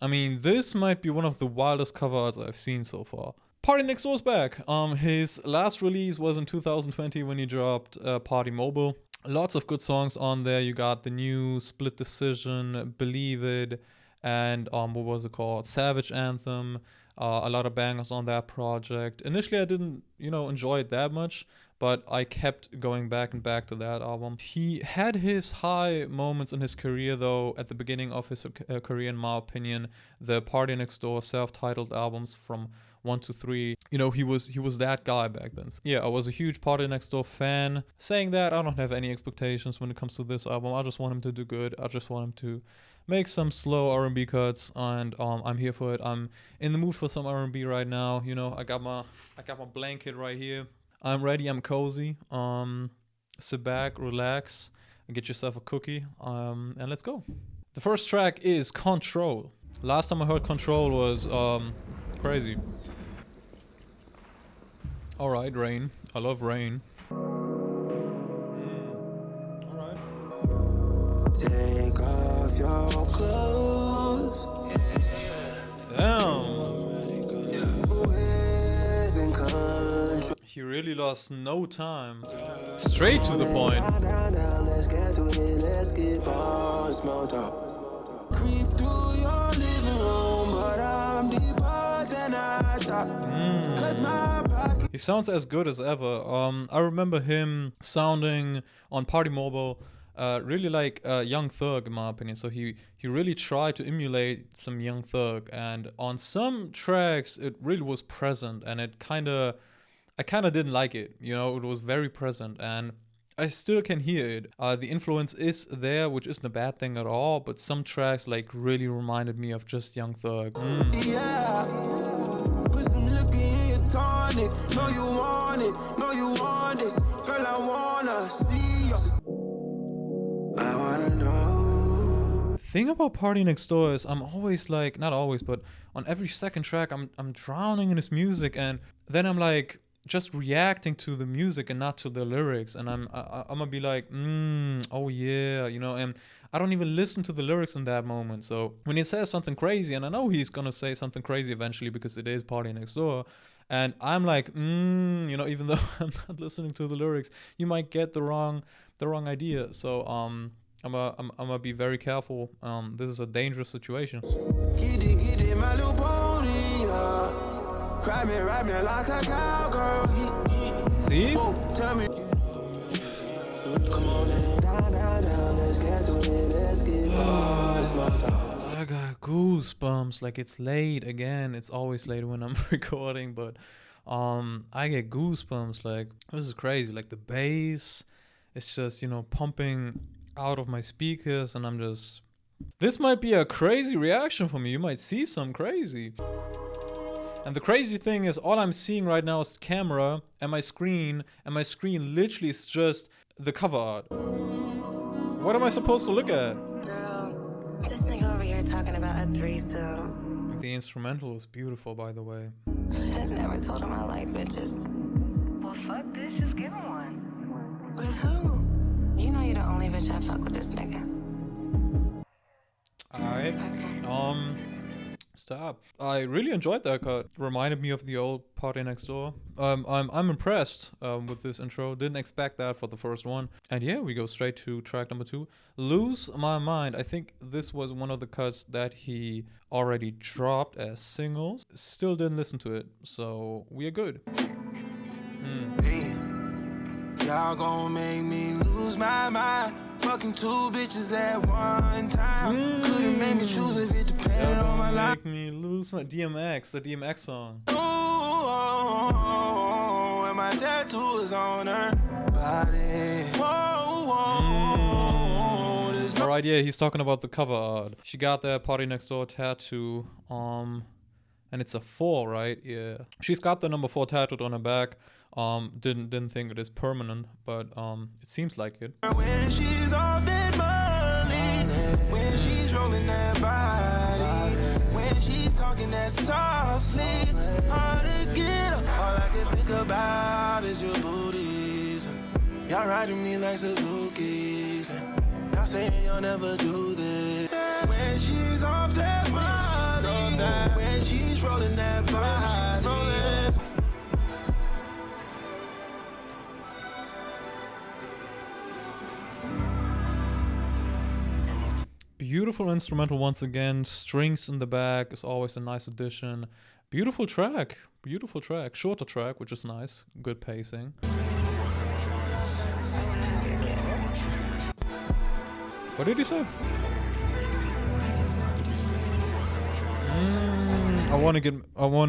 I mean, this might be one of the wildest cover arts I've seen so far. Party Next Door's back. His last release was in 2020 when he dropped Party Mobile. Lots of good songs on there. You got the new Split Decision, Believe It, and what was it called? Savage Anthem. A lot of bangers on that project. Initially, I didn't, enjoy it that much, but I kept going back and back to that album. He had his high moments in his career, though, at the beginning of his career, in my opinion. The Party Next Door self-titled albums from 1 to 3. He was that guy back then. Yeah, I was a huge Party Next Door fan. Saying that, I don't have any expectations when it comes to this album. I just want him to do good. I just want him to make some slow R&B cuts, and I'm here for it. I'm in the mood for some R&B right now. I got my blanket right here. I'm ready. I'm cozy. Sit back, relax, and get yourself a cookie. And let's go. The first track is Control. Last time I heard Control was crazy. All right, Rain. I love Rain. All right. Take off your clothes. Damn. He really lost no time. Straight to the point. Let's get to it. Let's get on small talk. Creep through your living room, but I'm deeper than I thought. Cause my pocket. He sounds as good as ever. I remember him sounding on Party Mobile really like Young Thug, in my opinion. So he really tried to emulate some Young Thug, and on some tracks it really was present, and I kind of didn't like it. It was very present, and I still can hear it. The influence is there, which isn't a bad thing at all, but some tracks really reminded me of just Young Thug. Yeah. Put some look in your tonic. Know you want it. Know you want this. Girl, I wanna see you. I wanna know. Thing about Party Next Door is I'm always not always, but on every second track I'm drowning in his music, and then I'm just reacting to the music and not to the lyrics, and I'm gonna be oh yeah, and I don't even listen to the lyrics in that moment. So when he says something crazy, and I know he's gonna say something crazy eventually because it is Party Next Door, and I'm even though I'm not listening to the lyrics, you might get the wrong idea. So I'm gonna be very careful. This is a dangerous situation. Get it, my little pony, ride me like a cowgirl. See? Tell me. Come on, down, let's get to it, let's get I got goosebumps. It's late again. It's always late when I'm recording, but I get goosebumps. This is crazy. The bass, it's just pumping out of my speakers, and I'm just. This might be a crazy reaction for me. You might see some crazy. And the crazy thing is, all I'm seeing right now is the camera and my screen literally is just the cover art. What am I supposed to look at? Girl, this nigga over here talking about a threesome. The instrumental is beautiful, by the way. Should've never told him I like bitches. Well, fuck this, just give him one. With who? You know you're the only bitch I fuck with this nigga. Alright. Okay. Stop. I really enjoyed that cut. Reminded me of the old Party Next Door. I'm impressed with this intro. Didn't expect that for the first one. And yeah, we go straight to track number 2. Lose My Mind. I think this was one of the cuts that he already dropped as singles. Still didn't listen to it, so we are good. Hey, y'all gon' make me lose my mind. Fucking 2 bitches at one time. Couldn't make me choose if it depended on my life. Make me lose my DMX, the DMX song. Oh, and my tattoo is on her body. Alright, yeah, he's talking about the cover art. She got that Party Next Door tattoo, and it's a 4, right? Yeah. She's got the number 4 tattooed on her back. Didn't think it is permanent, but it seems like it. When she's off that money, when she's rolling that body, when she's talking that softly, hard to get up. All I can think about is your booties. Y'all riding me like Suzuki's. Y'all saying y'all never do this. When she's off that money. when she's rolling that body. Beautiful instrumental once again. Strings in the back is always a nice addition. Beautiful track. Beautiful track. Shorter track, which is nice. Good pacing. What did he say? I want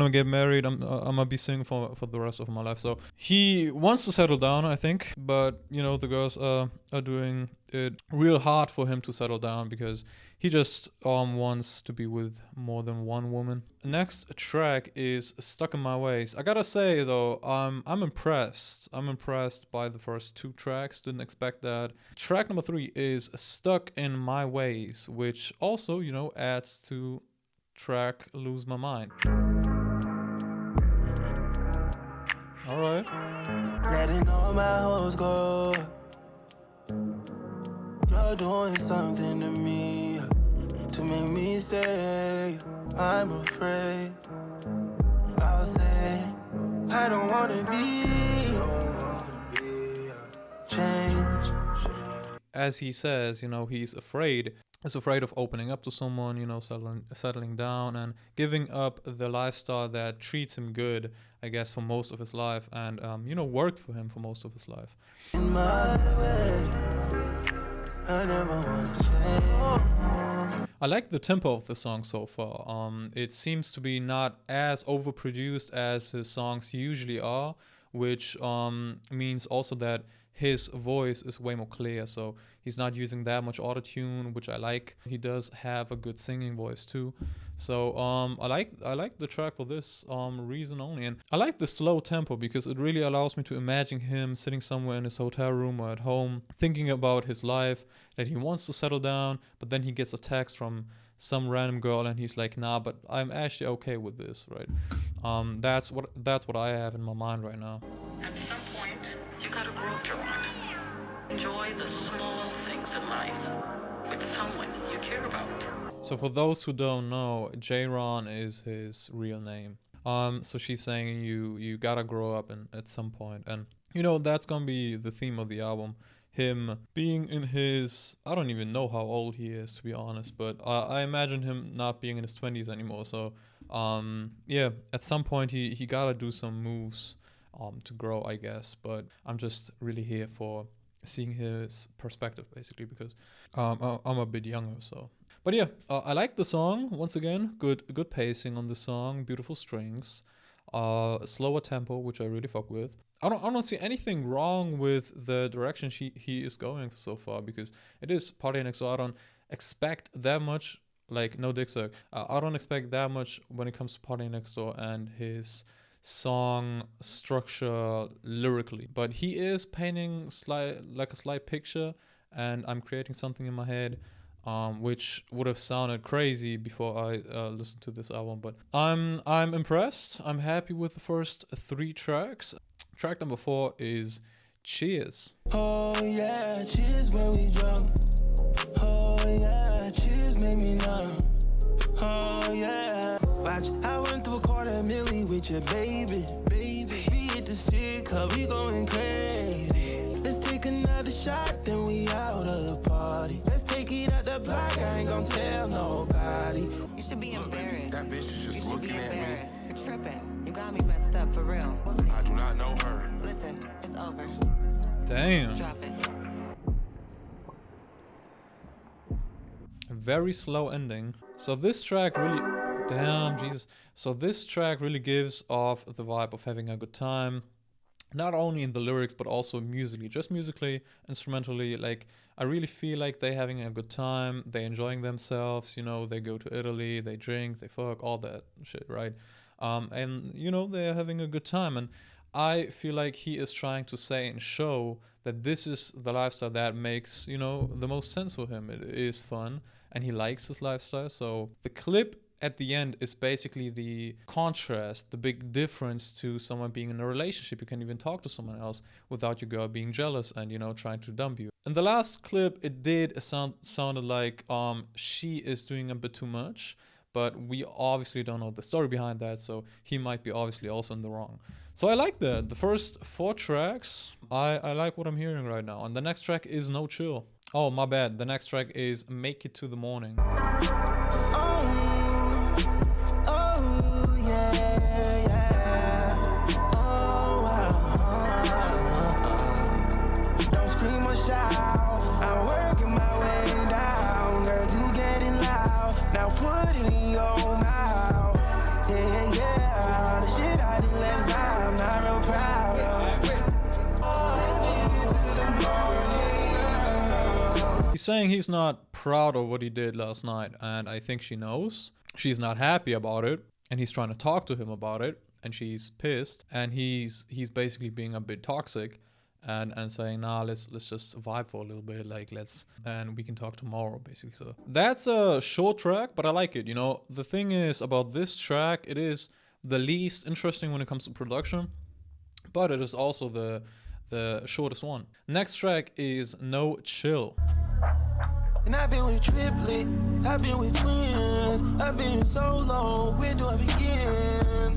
to get married. I'm gonna be single for the rest of my life. So he wants to settle down, I think, but you know the girls are doing it real hard for him to settle down because he just wants to be with more than one woman. Next track is Stuck in My Ways. I gotta say though, I'm impressed. I'm impressed by the first two tracks. Didn't expect that. Track number 3 is Stuck in My Ways, which also, you know, adds to track Lose My Mind. Alright. Letting all my hoes go. You're doing something to me to make me stay. I'm afraid I'll say I don't wanna be changed. As he says, you know, he's afraid of opening up to someone, you know, settling down and giving up the lifestyle that treats him good, I guess, for most of his life and, you know, worked for him for most of his life. In my way, I never wanna change. I like the tempo of the song so far. It seems to be not as overproduced as his songs usually are, which means also that his voice is way more clear, so he's not using that much autotune, which I like. He does have a good singing voice too, so I like the track for this reason only. And I like the slow tempo because it really allows me to imagine him sitting somewhere in his hotel room or at home thinking about his life, that he wants to settle down, but then he gets a text from some random girl and he's like, nah, but I'm actually okay with this, right? That's what I have in my mind right now. At some point, you gotta grow up, Jerron. Enjoy the small things in life with someone you care about. So for those who don't know, J-Ron is his real name. So she's saying you gotta grow up at some point, and you know that's gonna be the theme of the album. Him being in his, I don't even know how old he is, to be honest, but I imagine him not being in his 20s anymore. So yeah, at some point he gotta do some moves to grow, I guess. But I'm just really here for seeing his perspective, basically, because I'm a bit younger. So, but yeah, I like the song. Once again, good pacing on the song, beautiful strings, slower tempo, which I really fuck with. I don't see anything wrong with the direction he is going so far, because it is Party Next Door. I don't expect that much, like, no dick suck. I don't expect that much when it comes to Party Next Door and his song structure lyrically, but he is painting a slight picture, and I'm creating something in my head, which would have sounded crazy before I listened to this album. But I'm impressed. I'm happy with the first 3 tracks. Track number 4 is Cheers. Oh yeah, cheers when we drunk. Oh yeah, cheers make me numb. Oh yeah, watch, I went through $250,000 with your baby. We hit the shit 'cause we going crazy. Let's take another shot, then we out of the party. Let's take it out the block, I ain't gon' tell nobody. You should be embarrassed. That bitch is just looking at me. You're tripping. You got me messed up for real. I do not know her. Listen, it's over. Damn. Drop it. Very slow ending. So this track really, damn, Jesus. So this track really gives off the vibe of having a good time, not only in the lyrics but also musically, just musically, instrumentally. Like, I really feel like they're having a good time, they're enjoying themselves, you know, they go to Italy, they drink, they fuck, all that shit, right? And you know, they're having a good time, and I feel like he is trying to say and show that this is the lifestyle that makes, you know, the most sense for him. It is fun and he likes his lifestyle. So the clip at the end is basically the contrast, the big difference to someone being in a relationship. You can even talk to someone else without your girl being jealous and, you know, trying to dump you. In the last clip, it did sounded like she is doing a bit too much, but we obviously don't know the story behind that, so he might be obviously also in the wrong. So I like that. The first 4 tracks, I like what I'm hearing right now. And the next track is No Chill. Oh, my bad. The next track is Make It to the Morning. He's saying he's not proud of what he did last night, and I think she knows. She's not happy about it, and he's trying to talk to him about it, and she's pissed, and he's basically being a bit toxic and saying, nah, let's just vibe for a little bit, like and we can talk tomorrow, basically. So that's a short track, but I like it. You know, the thing is about this track, it is the least interesting when it comes to production, but it is also the shortest one. Next track is No Chill. And I've been with triplet, I've been with twins, I've been solo, where do I begin?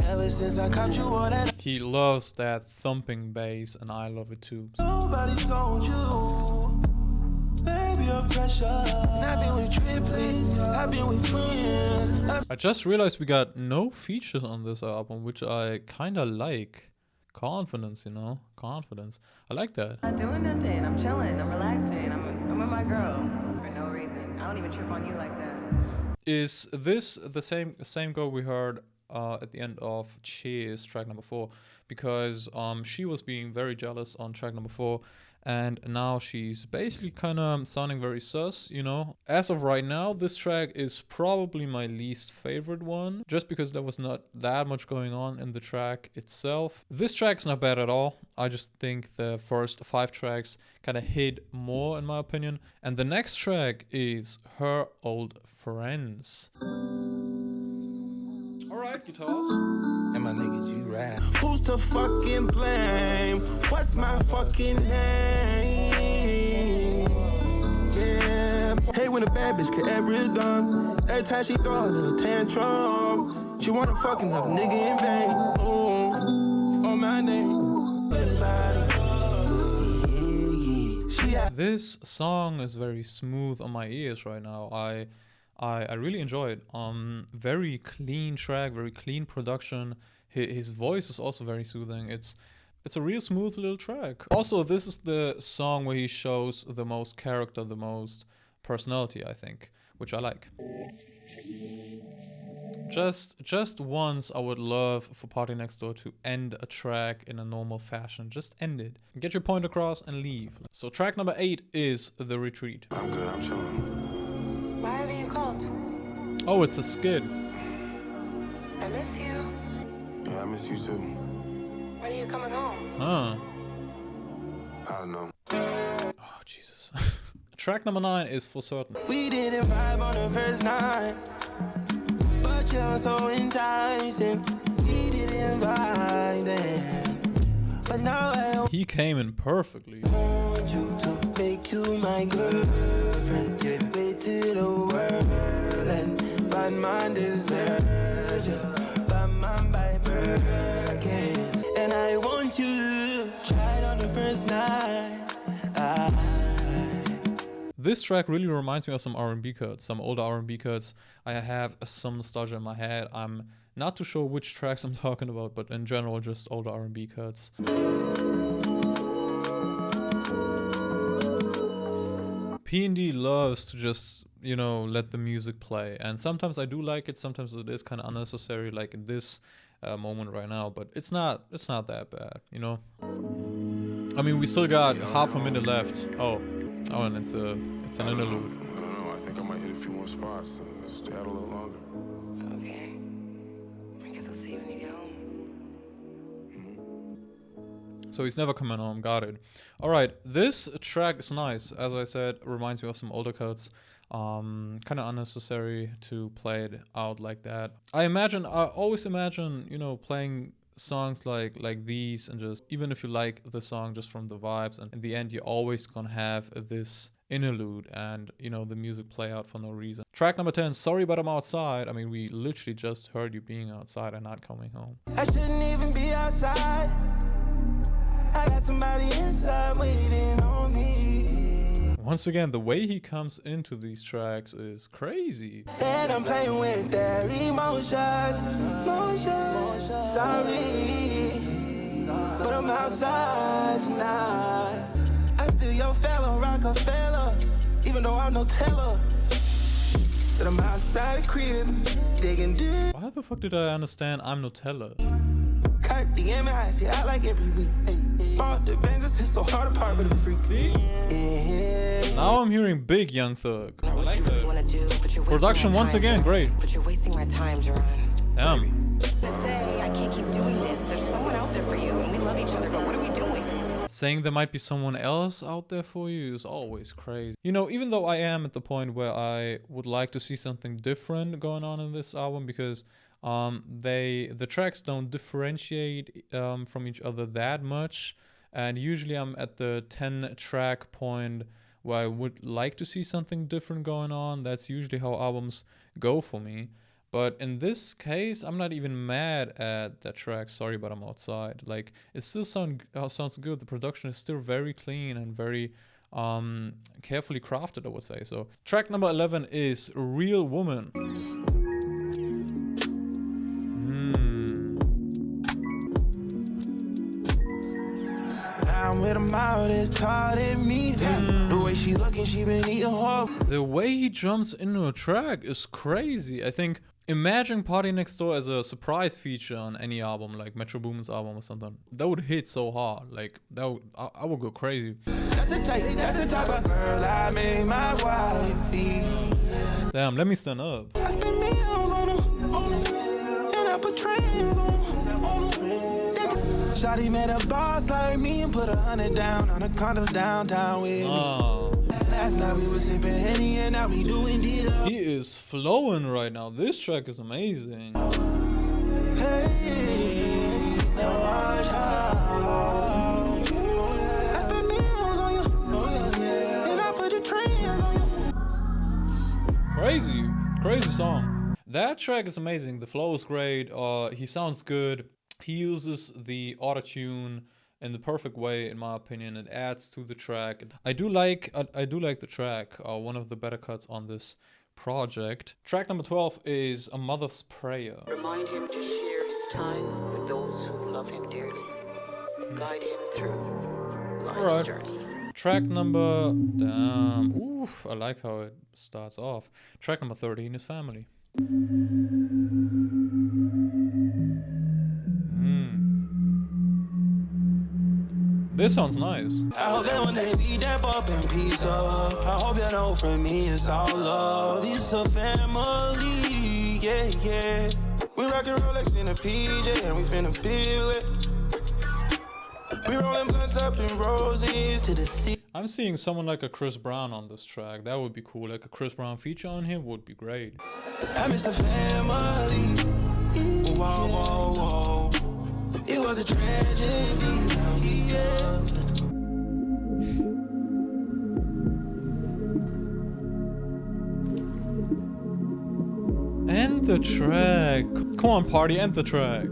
Ever since I caught you all that. He loves that thumping bass, and I love it too. Nobody told you, baby, you're pressure. And I've been with triplets, I've been with twins. I just realized we got no features on this album, which I kinda like. Confidence, you know, confidence. I like that. I'm doing nothing. I'm chilling. I'm relaxing. I'm with my girl for no reason. I don't even trip on you like that. Is this the same girl we heard at the end of Cheers, track number 4? Because she was being very jealous on track number 4, and now she's basically kind of sounding very sus, you know. As of right now, this track is probably my least favorite one, just because there was not that much going on in the track itself. This track's not bad at all. I just think the first 5 tracks kind of hit more, in my opinion. And the next track is Her Old Friends. Alright, guitars. And my niggas, you rap. Who's to fucking blame? What's my fucking name? Yeah. Hey, when a bad bitch can ever done. Every time she throw a little tantrum, she wanna fuck another nigga in vain. Oh, on my name. This song is very smooth on my ears right now. I really enjoy it. Very clean track, very clean production. His voice is also very soothing. It's a real smooth little track. Also, this is the song where he shows the most character, the most personality, I think, which I like. Just once, I would love for Party Next Door to end a track in a normal fashion. Just end it. Get your point across and leave. So track number 8 is The Retreat. I'm good, I'm chilling. Why haven't you called? Oh, it's a skid. I miss you. Yeah, I miss you too. When are you coming home? Huh. I don't know. Oh, Jesus. Track number 9 is For Certain. We didn't vibe on the first night, but you're so enticing. We didn't vibe then, but now I He came in perfectly. want you to make you my girlfriend. Yeah, wait till the world and bad man deserves you. Bad man by Birkin. And I want you to try it on the first night. This track really reminds me of some R&B cuts, some older R&B cuts. I have some nostalgia in my head. I'm not too sure which tracks I'm talking about, but in general, just older R&B cuts. P&D loves to just, you know, let the music play. And sometimes I do like it, sometimes it is kind of unnecessary, like in this moment right now, but it's not that bad, you know? I mean, we still got half a minute left. Oh, and it's an interlude. I don't know, I think I might hit a few more spots. Stay out a little longer. Okay. I guess I'll see you when you get home. So he's never coming home, got it. All right, this track is nice. As I said, reminds me of some older cuts. Kind of unnecessary to play it out like that. I always imagine, you know, playing songs like these, and just even if you like the song just from the vibes, and in the end you're always gonna have this interlude and, you know, the music play out for no reason. Track number 10, Sorry But I'm Outside. I mean, we literally just heard you being outside and not coming home. I shouldn't even be outside. I got somebody inside waiting on me. Once again, the way he comes into these tracks is crazy. And I'm playing with their emotions. Sorry, but I'm outside tonight. I still your fellow Rockefeller, even though I'm no teller. That I'm outside the crib, digging deep. Why the fuck did I understand I'm Nutella? Cut the I see I like every week. Bought the Benzes, it's so hard to part with a freak. Yeah. Now I'm hearing big Young Thug. I like that. Production once again, great. But you're wasting my time, Jerron. Damn. I say I can't keep doing this. There's someone out there for you, and we love each other. But what are we doing? Saying there might be someone else out there for you is always crazy. You know, even though I am at the point where I would like to see something different going on in this album, because the tracks don't differentiate from each other that much, and usually I'm at the 10 track point where I would like to see something different going on. That's usually how albums go for me. But in this case, I'm not even mad at that track, Sorry But I'm Outside. Like, it still sounds good. The production is still very clean and very carefully crafted, I would say. So track number 11 is Real Woman. I'm with him out, it's taught in me. The way she looking, she been eating hard. The way he jumps into a track is crazy. I think imagine Party Next Door as a surprise feature on any album, like Metro Boomin's album or something. That would hit so hard. Like, I would go crazy. That's the type of girl I made my wifey. Damn, let me stand up. I spend meals on them, and I put trains on them. Shawty met a boss like me and put 100 down on a condo downtown with me. Last night we was sipping Henny and now we doing deal. He is flowing right now. This track is amazing. Hey, now watch how I spend meals on you, and I put the trains on you. Crazy song. That track is amazing. The flow is great. He sounds good. He uses the autotune in the perfect way, in my opinion. It adds to the track. I do like the track. One of the better cuts on this project. Track number 12 is A Mother's Prayer. Remind him to share his time with those who love him dearly. Guide him through life's journey. Track number... Damn. Oof, I like how it starts off. Track number 13 is Family. This sounds nice. I hope that one day we dap up in pizza. I hope you know from me it's all love. It's a family, yeah. We rockin' Rolex in a PJ and we finna feel it. We rollin' blunts up in roses to the sea. I'm seeing someone like a Chris Brown on this track. That would be cool. Like a Chris Brown feature on here would be great. I miss the family. Whoa. It was a tragedy. Yeah. End the track. Come on, party, end the track.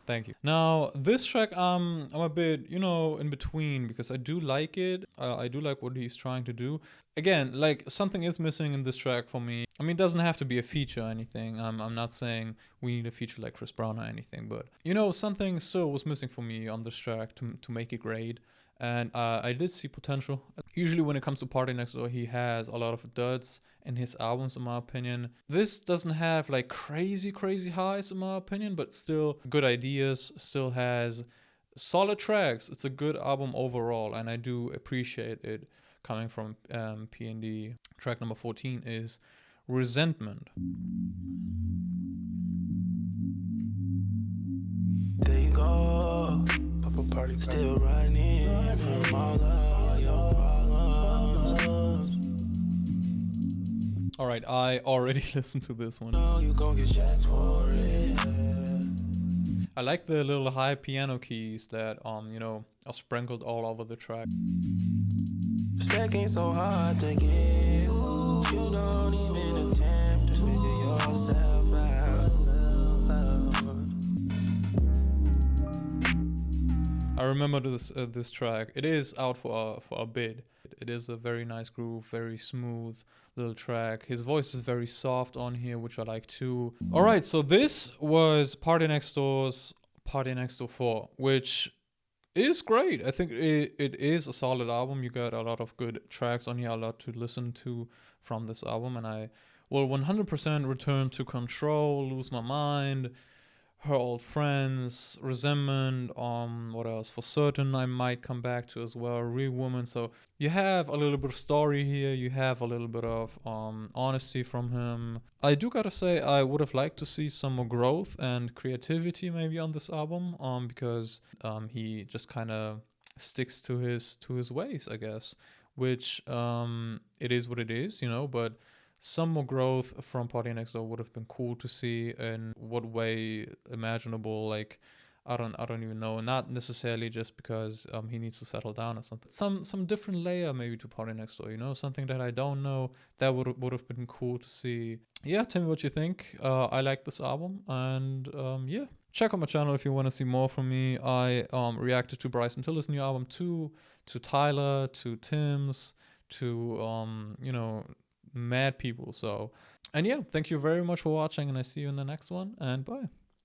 Thank you. Now, this track, I'm a bit, in between, because I do like it. I do like what he's trying to do. Again, like, something is missing in this track for me. I mean, it doesn't have to be a feature or anything. I'm not saying we need a feature like Chris Brown or anything, but, something still was missing for me on this track to make it great. And I did see potential. Usually when it comes to Party Next Door, he has a lot of duds in his albums, in my opinion. This doesn't have like crazy highs, in my opinion, but still good ideas, still has solid tracks. It's a good album overall, and I do appreciate it coming from P&D. Track number 14 is Resentment. There you go. Party. Still running from all of your problems. Alright, I already listened to this one. You gon' get jacked for it. I like the little high piano keys that are sprinkled all over the track. respect ain't so hard to get. You don't even attempt to figure yourself out. I remember this track. It is out for a bit. It is a very nice groove, very smooth little track. His voice is very soft on here, which I like too. All right, so this was Party Next Door's Party Next Door 4, which is great. I think it is a solid album. You got a lot of good tracks on here, a lot to listen to from this album, and I will 100% return to Control, Lose My Mind, Her Old Friends, Resentment, what else? For Certain I might come back to as well, Real Woman. So you have a little bit of story here, you have a little bit of honesty from him. I do gotta say, I would have liked to see some more growth and creativity maybe on this album, because he just kind of sticks to his ways, I guess, which it is what it is, you know, but some more growth from Party Next Door would have been cool to see. In what way imaginable? Like, I don't even know. Not necessarily just because he needs to settle down or something. Some different layer maybe to Party Next Door. You know, something that I don't know. That would have been cool to see. Yeah, tell me what you think. I like this album, and yeah, check out my channel if you want to see more from me. I reacted to Bryson Tiller's new album too, to Tyler, to Tim's, to you know, mad people. So, and yeah, thank you very much for watching, and I see you in the next one, and bye.